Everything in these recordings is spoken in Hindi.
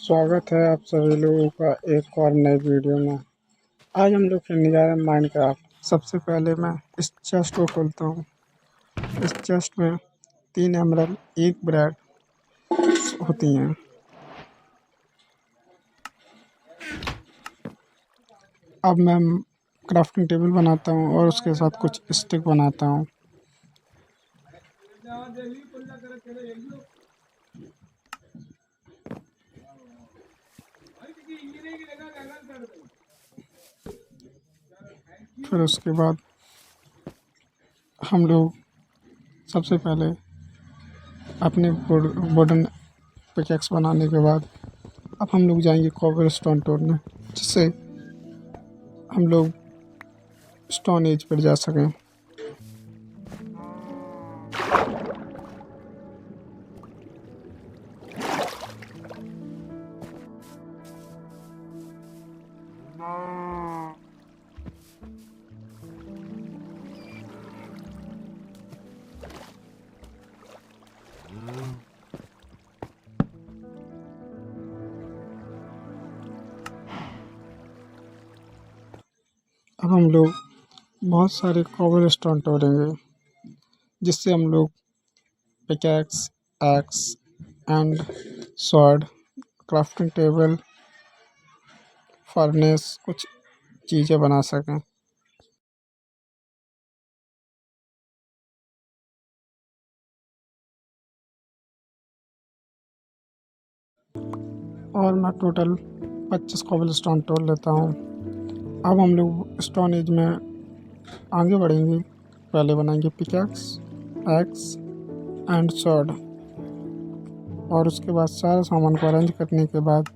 स्वागत है आप सभी लोगों का एक और नए वीडियो में। आज हम लोग खेलने जा रहे हैं माइनक्राफ्ट। सबसे पहले मैं इस चेस्ट को खोलता हूँ। इस चेस्ट में 3 एमरल्ड, 1 ब्रेड होती हैं। अब मैं क्राफ्टिंग टेबल बनाता हूँ और उसके साथ कुछ स्टिक बनाता हूँ। फिर उसके बाद हम लोग सबसे पहले अपने वुडन पिकैक्स बनाने के बाद अब हम लोग जाएंगे कोबलस्टोन तोड़ने, जिससे हम लोग स्टोन एज पर जा सकें। अब हम लोग बहुत सारे कोबलस्टोन तोड़ेंगे, जिससे हम लोग pickaxe, x and sword, crafting table, furnace, कुछ चीज़ें बना सकें। और मैं टोटल 25 कोबलस्टोन तोड़ लेता हूँ। अब हम लोग स्टोन एज में आगे बढ़ेंगे। पहले बनाएंगे पिकैक्स, एक्स एंड स्वॉर्ड, और उसके बाद सारे सामान को अरेंज करने के बाद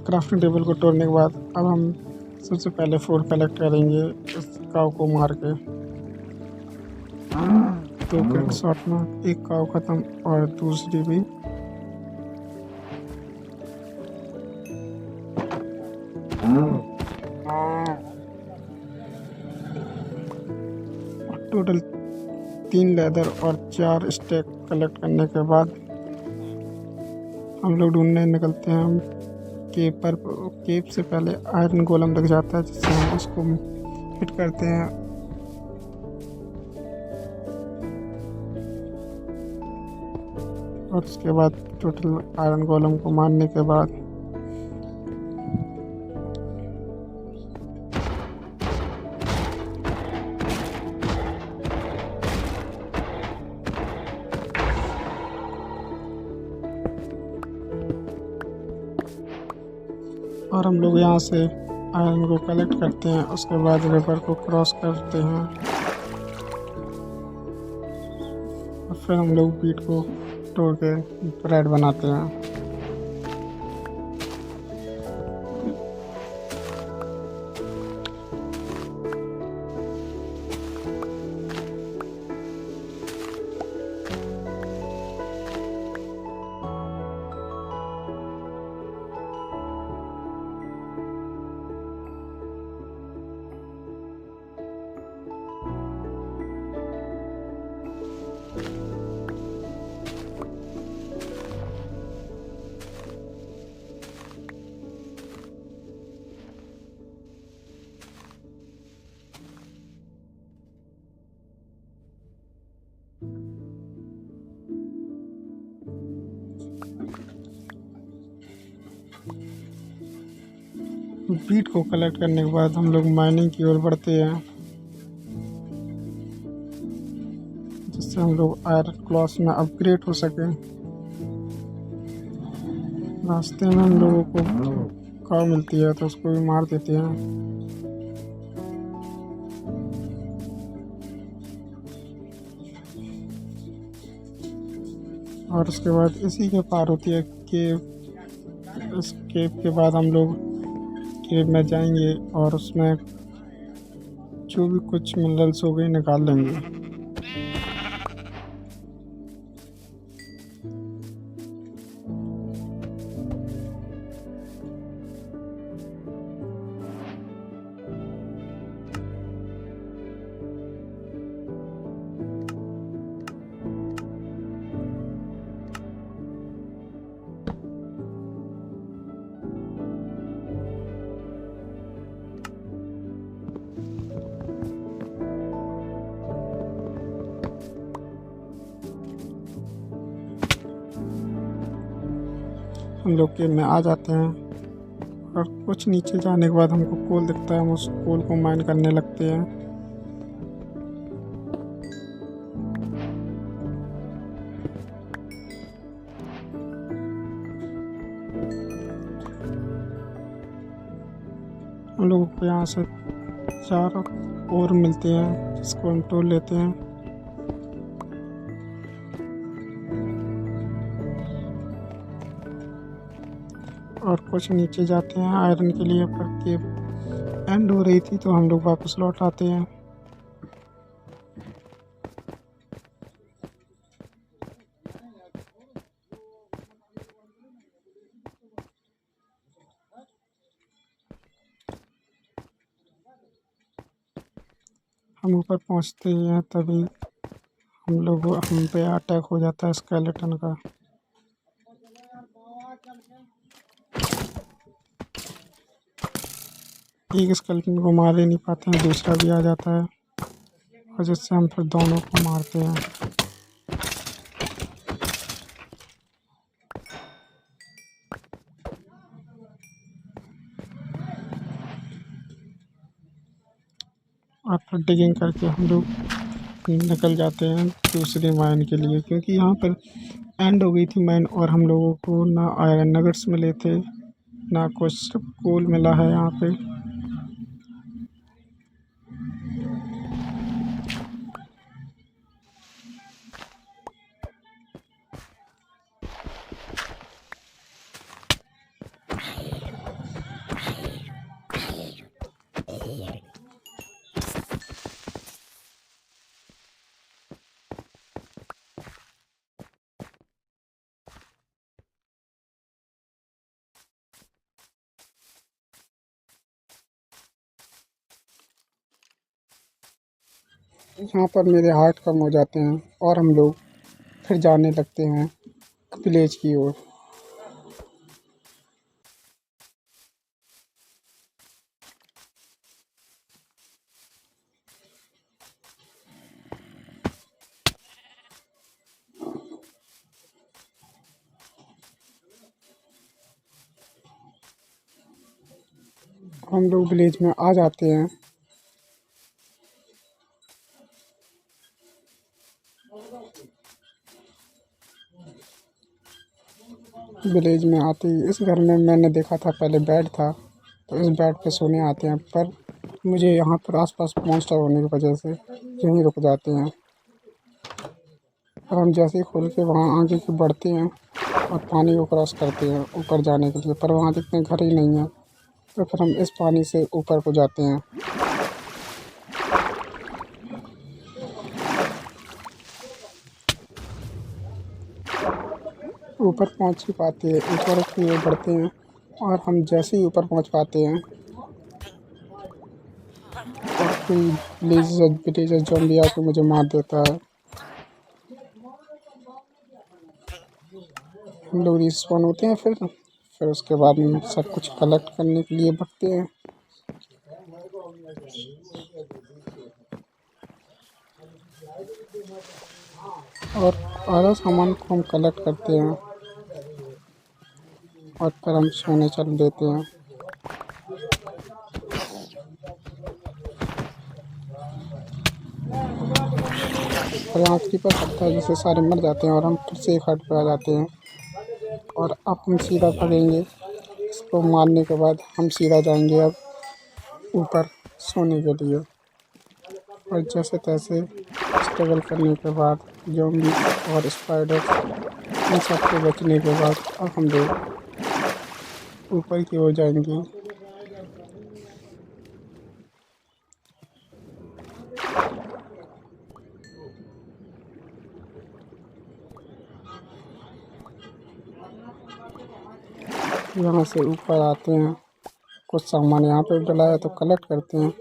क्राफ्टिंग टेबल को तोड़ने के बाद अब हम सबसे पहले फूड कलेक्ट करेंगे इस काव को मार के। 2 क्लिक शॉट में एक काव ख़त्म और दूसरी भी। टोटल 3 लेदर और 4 स्टेक कलेक्ट करने के बाद हम लोग ढूंढने निकलते हैं केव पर। केव से पहले आयरन गोलम लग जाता है, जिससे हम उसको हिट करते हैं। और उसके बाद टोटल आयरन गोलम को मारने के बाद और हम लोग यहाँ से आयरन को कलेक्ट करते हैं। उसके बाद रिवर को क्रॉस करते हैं और फिर हम लोग बीट को तोड़ के ब्रेड बनाते हैं। बीट को कलेक्ट करने के बाद हम लोग माइनिंग की ओर बढ़ते हैं, जिससे हम लोग आयरन क्लॉथ में अपग्रेड हो सके। रास्ते में हम लोगों को काव मिलती है तो उसको भी मार देते हैं। और उसके बाद इसी के पार होती है केव। इस केव के बाद हम लोग केव में जाएंगे और उसमें जो भी कुछ मिनरल्स हो गए निकाल लेंगे। हम लोग केव में आ जाते हैं और कुछ नीचे जाने के बाद हमको कोल दिखता है, हम उस कोल को माइन करने लगते हैं। हम लोगों को यहाँ से 4 और मिलते हैं जिसको हम तोड़ लेते हैं। और कुछ नीचे जाते हैं आयरन के लिए, पर केव एंड हो रही थी तो हम लोग वापस लौट आते हैं। हम ऊपर पहुंचते ही हैं तभी हम पे अटैक हो जाता है स्केलेटन का। एक स्केलेटन को मार ही नहीं पाते हैं, दूसरा भी आ जाता है और जिससे हम फिर दोनों को मारते हैं। और फिर डिगिंग करके हम लोग निकल जाते हैं दूसरी माइन के लिए, क्योंकि यहाँ पर एंड हो गई थी माइन और हम लोगों को ना आयरन नगेट्स मिले थे ना कुछ, सिर्फ कोल मिला है यहाँ पे। यहाँ पर मेरे हार्ट कम हो जाते हैं और हम लोग फिर जाने लगते हैं विलेज की ओर। हम लोग विलेज में आ जाते हैं। विलेज में आते ही इस घर में मैंने देखा था पहले बेड था, तो इस बेड पे सोने आते हैं, पर मुझे यहाँ पर आसपास मॉन्स्टर होने की वजह से यहीं रुक जाते हैं। और हम जैसे ही खोल के वहाँ आगे की बढ़ते हैं और पानी को क्रॉस करते हैं ऊपर जाने के लिए, पर वहाँ देखते हैं घर ही नहीं है, तो फिर हम इस पानी से ऊपर को जाते हैं। ऊपर पहुँच ही पाते हैं, ऊपर की ओर बढ़ते हैं और हम जैसे ही ऊपर पहुँच पाते हैं और कोई विलेजर ज़ॉम्बी आके मुझे मार देता है। हम लोग रिस्पॉन होते हैं, फिर उसके बाद में सब कुछ कलेक्ट करने के लिए भागते हैं। और आधा सामान को हम कलेक्ट करते हैं और फिर हम सोने चल देते हैं। और यहाँ क्रीपर पड़ता है जिससे सारे मर जाते हैं और हम फिर से एक हट पे आ जाते हैं। और अब हम सीधा भागेंगे, इसको मारने के बाद हम सीधा जाएंगे अब ऊपर सोने के लिए। और जैसे तैसे स्ट्रगल करने के बाद ज़ॉम्बी और स्पाइडर इन सब से बचने के बाद अब हम लोग ऊपर की ओर जाएंगे। यहाँ से ऊपर आते हैं, कुछ सामान यहाँ पे डला है तो कलेक्ट करते हैं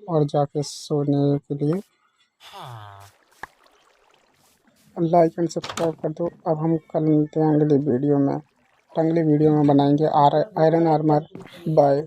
और जाके सोने के लिए। लाइक एंड सब्सक्राइब कर दो। अब हम कल मिलते हैं अगले वीडियो में, अगले वीडियो में बनाएंगे आयरन आर्मर। बाय।